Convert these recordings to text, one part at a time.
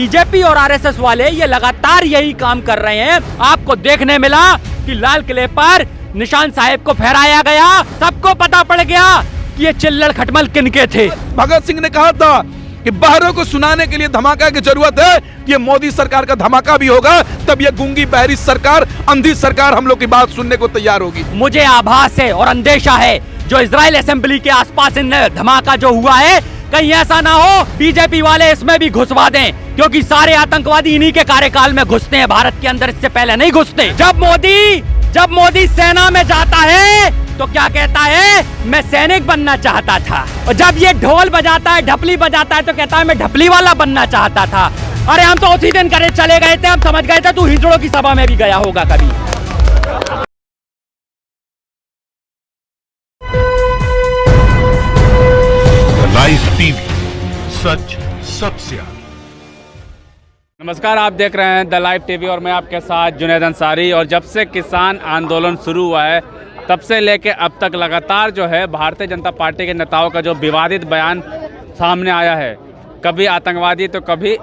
BJP और RSS वाले ये लगातार यही काम कर रहे हैं। आपको देखने मिला कि लाल किले पर निशान साहिब को फहराया गया, सबको पता पड़ गया कि ये चिल्लड़ खटमल किनके थे। भगत सिंह ने कहा था कि बहरों को सुनाने के लिए धमाका की जरूरत है, ये मोदी सरकार का धमाका भी होगा, तब ये गूंगी बहरी सरकार, अंधी सरकार हम लोग की बात सुनने को तैयार होगी। मुझे आभास है और अंदेशा है जो इजराइल असेंबली के आसपास इन धमाका जो हुआ है, कहीं ऐसा ना हो बीजेपी वाले इसमें भी घुसवा दें, क्योंकि सारे आतंकवादी इन्हीं के कार्यकाल में घुसते हैं भारत के अंदर, इससे पहले नहीं घुसते। जब मोदी सेना में जाता है तो क्या कहता है, मैं सैनिक बनना चाहता था, और जब ये ढोल बजाता है, ढपली बजाता है, तो कहता है मैं ढपली वाला बनना चाहता था। अरे हम तो उसी दिन चले गए थे, हम समझ गए थे तू हिजड़ों की सभा में भी गया होगा कभी। लाइव टीवी, सच सबसे आगे। नमस्कार, आप देख रहे हैं द लाइव टीवी और मैं आपके साथ जुनैद अंसारी। और जब से किसान आंदोलन शुरू हुआ है तब से लेके अब तक लगातार जो है भारतीय जनता पार्टी के नेताओं का जो विवादित बयान सामने आया है, कभी आतंकवादी तो कभी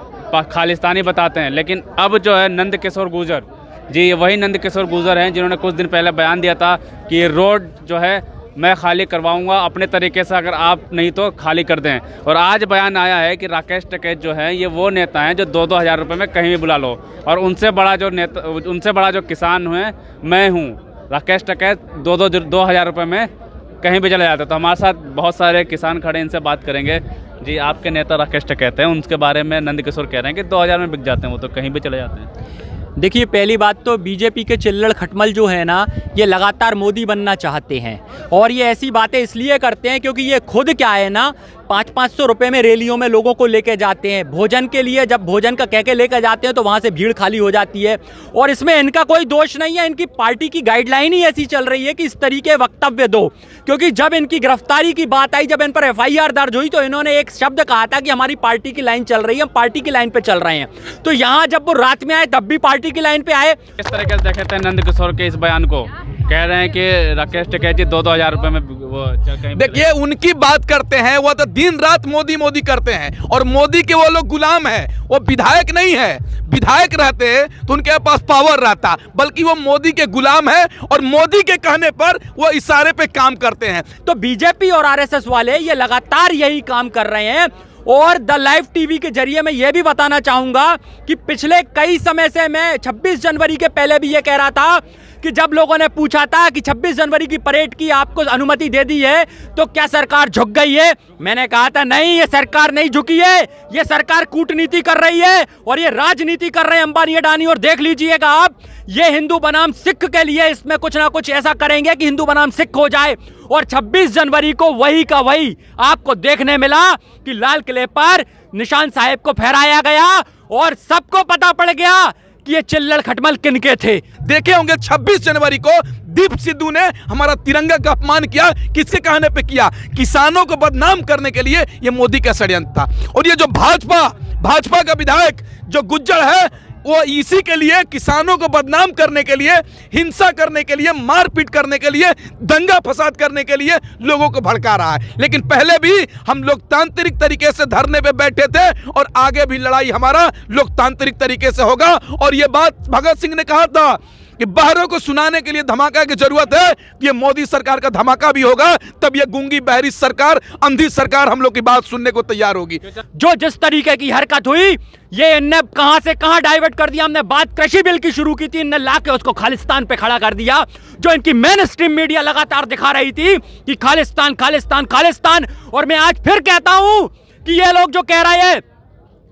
खालिस्तानी बताते हैं। लेकिन अब जो है नंद किशोर गुर्जर जी, वही नंद किशोर गुर्जर हैं जिन्होंने कुछ दिन पहले बयान दिया था कि ये रोड जो है मैं खाली करवाऊंगा अपने तरीके से, अगर आप नहीं तो खाली कर दें। और आज बयान आया है कि राकेश टिकैत जो हैं ये वो नेता हैं जो 2-2 हज़ार रुपये में कहीं भी बुला लो, और उनसे बड़ा जो किसान हुए मैं हूँ। राकेश टिकैत 2 हज़ार रुपये में कहीं भी चले जाते। तो हमारे साथ बहुत सारे किसान खड़े, इनसे बात करेंगे। जी, आपके नेता राकेश टिकैत हैं, उनके बारे में नंद किशोर कह रहे हैं कि 2 हज़ार में बिक जाते हैं, वो तो कहीं भी चले जाते हैं। देखिए, पहली बात तो बीजेपी के चिल्लड़ खटमल जो है ना, ये लगातार मोदी बनना चाहते हैं, और ये ऐसी बातें इसलिए करते हैं क्योंकि ये खुद क्या है ना, 500-500 रुपये में रैलियों में लोगों को लेके जाते हैं भोजन के लिए। जब भोजन का कह के लेकर जाते हैं तो वहाँ से भीड़ खाली हो जाती है, और इसमें इनका कोई दोष नहीं है। इनकी पार्टी की गाइडलाइन ही ऐसी चल रही है कि इस तरीके वक्तव्य दो, क्योंकि जब इनकी गिरफ्तारी की बात आई, जब इन पर FIR दर्ज हुई, तो इन्होंने एक शब्द कहा था कि हमारी पार्टी की लाइन चल रही है, हम पार्टी की लाइन पर चल रहे हैं। तो यहाँ जब वो रात में आए तब भी पार्टी की लाइन पर आए। किस तरीके से देखे थे नंद किशोर के इस बयान को? कह रहे हैं कि राकेश टिकैत जी 2-2 हज़ार रुपये में वो कहीं। देखिए, उनकी बात करते हैं, वो तो दिन रात मोदी मोदी करते हैं, और मोदी के वो लोग गुलाम हैं। वो विधायक नहीं है, विधायक रहते तो उनके पास पावर रहता, बल्कि वो मोदी के गुलाम है, और मोदी के कहने पर वो इशारे पे काम करते हैं। तो बीजेपी और आरएसएस वाले ये लगातार यही काम कर रहे हैं। और द लाइव टीवी के जरिए मैं ये भी बताना चाहूंगा कि पिछले कई समय से, मैं 26 जनवरी के पहले भी ये कह रहा था कि जब लोगों ने पूछा था कि 26 जनवरी की परेड की आपको अनुमति दे दी है तो क्या सरकार झुक गई है, मैंने कहा था नहीं, ये सरकार नहीं झुकी है, ये सरकार कूटनीति कर रही है और ये राजनीति कर रहे हैं अंबानी अडानी। और देख लीजिएगा आप, ये हिंदू बनाम सिख के लिए इसमें कुछ ना कुछ ऐसा करेंगे कि हिंदू बनाम सिख हो जाए। और 26 जनवरी को वही का वही आपको देखने मिला कि लाल किले पर निशान साहिब को फहराया गया, और सबको पता पड़ गया कि ये चिल्लड़ खटमल किनके थे। देखे होंगे 26 जनवरी को दीप सिद्धू ने हमारा तिरंगा का अपमान किया, किसके कहने पे किया? किसानों को बदनाम करने के लिए। ये मोदी का षड्यंत्र था। और ये जो भाजपा का विधायक जो गुज्जर है, वो इसी के लिए, किसानों को बदनाम करने के लिए, हिंसा करने के लिए, मारपीट करने के लिए, दंगा फसाद करने के लिए लोगों को भड़का रहा है। लेकिन पहले भी हम लोकतांत्रिक तरीके से धरने पे बैठे थे, और आगे भी लड़ाई हमारा लोकतांत्रिक तरीके से होगा। और ये बात भगत सिंह ने कहा था कि बहरों को सुनाने के लिए धमाका की जरूरत है, ये मोदी सरकार का धमाका भी होगा, तब ये गूंगी बहरी सरकार, अंधी सरकार हम लोग की बात सुनने को तैयार होगी। जो जिस तरीके की हरकत हुई, ये इनने कहां से कहां डाइवर्ट कर दिया। हमने बात कृषि बिल की शुरू की थी, इनने लाके उसको खालिस्तान पे खड़ा कर दिया। जो इनकी मेन स्ट्रीम मीडिया लगातार दिखा रही थी कि खालिस्तान खालिस्तान खालिस्तान, और मैं आज फिर कहता हूं कि ये लोग जो कह रहे हैं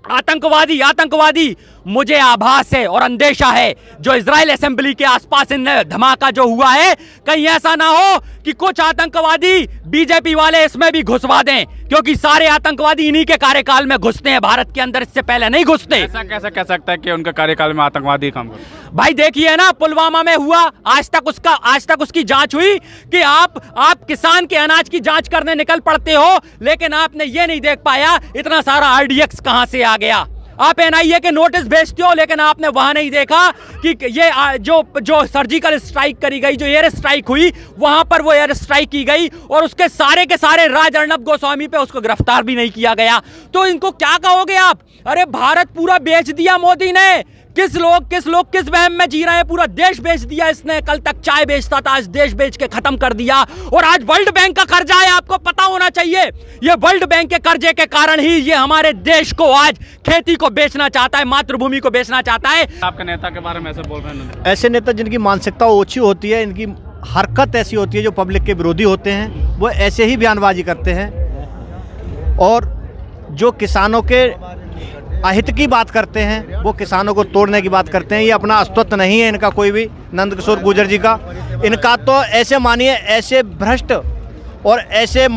आतंकवादी आतंकवादी, मुझे आभास है और अंदेशा है जो इजराइल असेंबली के आसपास इन धमाका जो हुआ है, कहीं ऐसा ना हो कि कुछ आतंकवादी बीजेपी वाले इसमें भी घुसवा दें, क्योंकि सारे आतंकवादी इन्हीं के कार्यकाल में घुसते हैं भारत के अंदर, इससे पहले नहीं घुसते। ऐसा कैसे कह सकता है कि उनके कार्यकाल में आतंकवादी काम करते? भाई देखिए ना, पुलवामा में हुआ, आज तक उसकी जांच हुई कि आप किसान के अनाज की जांच करने निकल पड़ते हो, लेकिन आपने ये नहीं देख पाया इतना सारा RDX कहां से आ गया। आप एनआईए के नोटिस भेजते हो, लेकिन आपने वहां नहीं देखा कि ये जो सर्जिकल स्ट्राइक करी गई, जो एयर स्ट्राइक हुई, वहां पर वो एयर स्ट्राइक की गई और उसके सारे के सारे राज अर्नब गोस्वामी पे उसको गिरफ्तार भी नहीं किया गया। तो इनको क्या कहोगे आप? अरे भारत पूरा बेच दिया मोदी ने। किस लोग किस वहम में जी रहे हैं? पूरा देश बेच दिया इसने। कल तक चाय बेचता था, आज देश बेच के खत्म कर दिया। और आज वर्ल्ड बैंक का कर्जा है, आपको पता होना चाहिए। ये वर्ल्ड बैंक के कर्जे के कारण ही ये हमारे देश को आज खेती को बेचना चाहता है, मातृभूमि को बेचना चाहता है। आपके नेता के बारे में ऐसे बोल रहे हैं? ऐसे नेता जिनकी मानसिकता ओछी होती है, इनकी हरकत ऐसी होती है, जो पब्लिक के विरोधी होते हैं, वो ऐसे ही बयानबाजी करते हैं। और जो किसानों के अहित की बात करते हैं, वो किसानों को तोड़ने की बात करते हैं। ये अपना अस्तित्व नहीं है इनका कोई भी, नंदकिशोर गुर्जर जी का। इनका तो ऐसे मानिए, ऐसे भ्रष्ट और ऐसे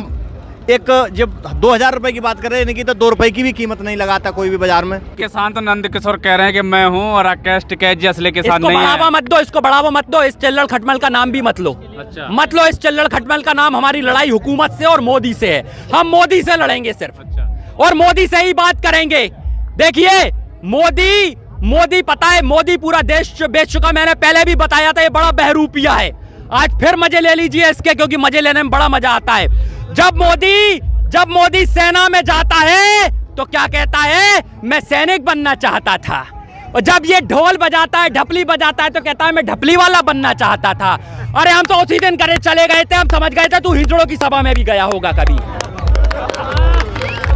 एक जब 2000 रुपए की बात कर रहे हैं, इनकी तो 2 रुपए की भी कीमत नहीं लगाता कोई भी बाजार में। किसान तो नंदकिशोर कह रहे हैं कि मैं हूं और राकेश टिकैत जी असली किसान इसको नहीं है। बढ़ावा मत दो, इसको बढ़ावा मत दो। इस चिल्लड़ खटमल का नाम भी मत लो। अच्छा। मत लो इस चिल्लड़ खटमल का नाम। हमारी लड़ाई हुकूमत से और मोदी से है। हम मोदी से लड़ेंगे सिर्फ, और मोदी से ही बात करेंगे। देखिए मोदी पता है, मोदी पूरा देश बेच चुका। मैंने पहले भी बताया था, ये बड़ा बहरूपिया है। आज फिर मजे ले लीजिए इसके, क्योंकि मजे लेने में बड़ा मजा आता है। जब मोदी सेना में जाता है तो क्या कहता है? मैं सैनिक बनना चाहता था। और जब ये ढोल बजाता है, ढपली बजाता है, तो कहता है मैं ढपली वाला बनना चाहता था। अरे हम तो उसी दिन करे चले गए थे, हम समझ गए थे तू हिजड़ों की सभा में भी गया होगा कभी।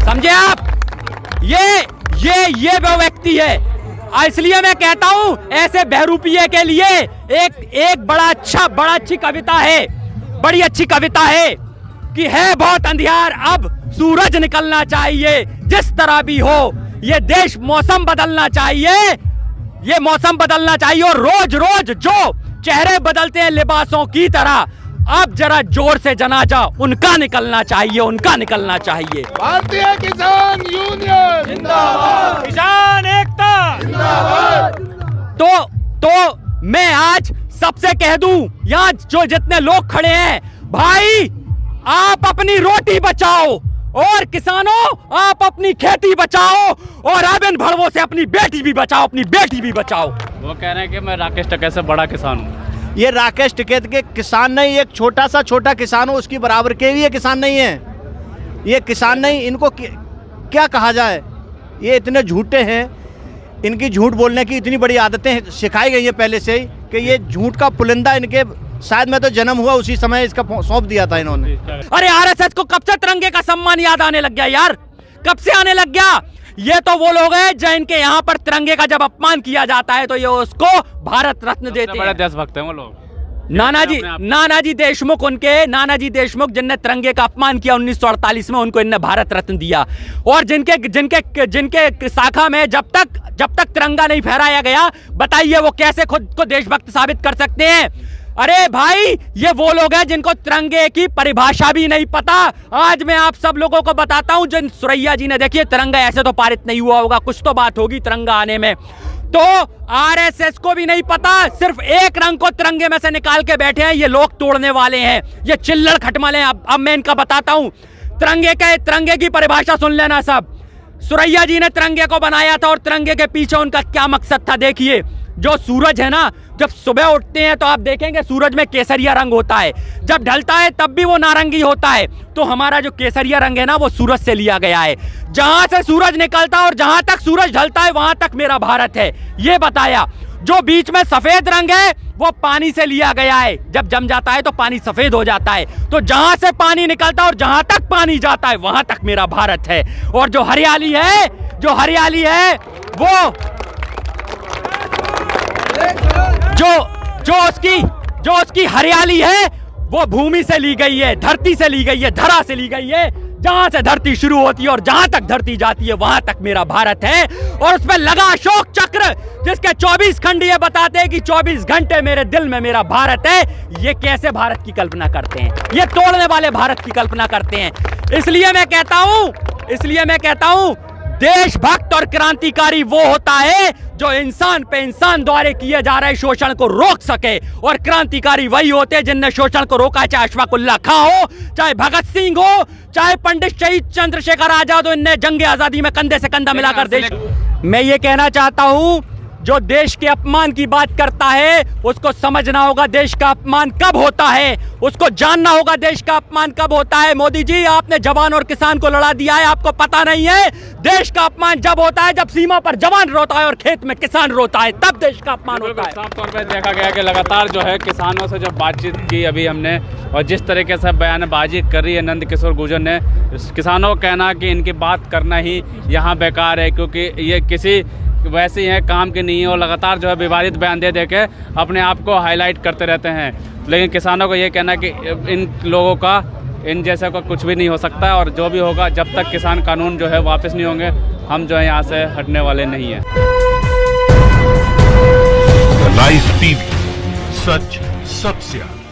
समझे आप? ये वो व्यक्ति है। इसलिए मैं कहता हूं, ऐसे बहरूपिये के लिए एक बड़ा अच्छी कविता है, बड़ी अच्छी कविता है कि है बहुत अंधियार, अब सूरज निकलना चाहिए। जिस तरह भी हो ये देश मौसम बदलना चाहिए, ये मौसम बदलना चाहिए। और रोज रोज जो चेहरे बदलते हैं लिबासों की तरह, अब जरा जोर से जनाजा उनका निकलना चाहिए, उनका निकलना चाहिए। भारतीय किसान यूनियन जिंदाबाद, किसान एकता जिंदाबाद। तो मैं आज सबसे कह दूं, यहाँ जो जितने लोग खड़े हैं, भाई आप अपनी रोटी बचाओ और किसानों आप अपनी खेती बचाओ, और अब इन भड़वों से अपनी बेटी भी बचाओ, अपनी बेटी भी बचाओ। वो कह रहे हैं कि मैं राकेश टिकैत से बड़ा किसान हूँ। ये राकेश टिकैत के किसान नहीं, एक छोटा किसान हो उसकी बराबर के भी ये किसान नहीं है। ये किसान नहीं, इनको क्या कहा जाए? ये इतने झूठे हैं, इनकी झूठ बोलने की इतनी बड़ी आदतें सिखाई गई है पहले से ही कि ये झूठ का पुलिंदा इनके, शायद मैं तो जन्म हुआ उसी समय इसका सौंप दिया था इन्होंने। अरे आरएसएस को कब से तिरंगे का सम्मान याद आने लग गया यार? कब से आने लग गया? ये तो वो लोग हैं जिनके यहाँ पर तिरंगे का जब अपमान किया जाता है तो ये उसको भारत रत्न देते हैं। देशभक्त हैं वो लोग। नानाजी देशमुख जिनने तिरंगे का अपमान किया 1948 में, उनको इनने भारत रत्न दिया। और जिनके शाखा में जब तक तिरंगा नहीं फहराया गया, बताइए वो कैसे खुद को देशभक्त साबित कर सकते हैं? अरे भाई, ये वो लोग हैं जिनको तिरंगे की परिभाषा भी नहीं पता। आज मैं आप सब लोगों को बताता हूं, जिन सुरैया जी ने, देखिए तिरंगा ऐसे तो पारित नहीं हुआ होगा, कुछ तो बात होगी तिरंगा आने में। तो आरएसएस को भी नहीं पता, सिर्फ एक रंग को तिरंगे में से निकाल के बैठे हैं। ये लोग तोड़ने वाले हैं, ये चिल्लड़ खटमल हैं। अब मैं इनका बताता हूं, तिरंगे की परिभाषा सुन लेना सब। सुरैया जी ने तिरंगे को बनाया था और तिरंगे के पीछे उनका क्या मकसद था। देखिए, जो सूरज है ना, जब सुबह उठते हैं तो आप देखेंगे सूरज में केसरिया रंग होता है, जब ढलता है तब भी वो नारंगी होता है। तो हमारा जो केसरिया रंग है ना, वो सूरज से लिया गया है। जहां से सूरज निकलता है और जहां तक सूरज ढलता है वहां तक मेरा भारत है, ये बताया। जो बीच में सफेद रंग है वो पानी से लिया गया है, जब जम जाता है तो पानी सफेद हो जाता है। तो जहां से पानी निकलता है और जहां तक पानी जाता है वहां तक मेरा भारत है। और जो हरियाली है वो जो उसकी हरियाली है वो भूमि से ली गई है, धरती से ली गई है, धरा से ली गई है। जहां से धरती शुरू होती है और जहां तक धरती जाती है वहां तक मेरा भारत है। और उसमें लगा अशोक चक्र, जिसके 24 खंड ये बताते हैं कि 24 घंटे मेरे दिल में मेरा भारत है। ये कैसे भारत की कल्पना करते हैं? ये तोड़ने वाले भारत की कल्पना करते हैं। इसलिए मैं कहता हूं देशभक्त और क्रांतिकारी वो होता है जो इंसान पे इंसान द्वारा किए जा रहे शोषण को रोक सके। और क्रांतिकारी वही होते हैं जिनने शोषण को रोका, चाहे अशफाकुल्लाह खां हो, चाहे भगत सिंह हो, चाहे पंडित शहीद चंद्रशेखर आजाद हो। इनने जंग आजादी में कंधे से कंधा मिलाकर देश मैं ये कहना चाहता हूं, जो देश के अपमान की बात करता है उसको समझना होगा देश का अपमान कब होता है, उसको जानना होगा देश का अपमान कब होता है। मोदी जी, आपने जवान और किसान को लड़ा दिया है, आपको पता नहीं है देश का अपमान जब होता है जब सीमा पर जवान रोता है और खेत में किसान रोता है, तब देश का अपमान होता है। साफ तौर पर देखा गया कि लगातार जो है किसानों से जब बातचीत की अभी हमने, और जिस तरीके से बयानबाजी कर रही है नंद किशोर गुर्जर ने, किसानों का कहना कि इनकी बात करना ही यहाँ बेकार है, क्योंकि ये किसी वैसे ही हैं, काम के नहीं है, और लगातार जो है विवादित बयान दे दे के अपने आप को हाईलाइट करते रहते हैं। लेकिन किसानों को ये कहना है कि इन लोगों का, इन जैसे का कुछ भी नहीं हो सकता है, और जो भी होगा जब तक किसान कानून जो है वापस नहीं होंगे, हम जो है यहाँ से हटने वाले नहीं हैं। लाइव टीवी, सच सबसे आगे।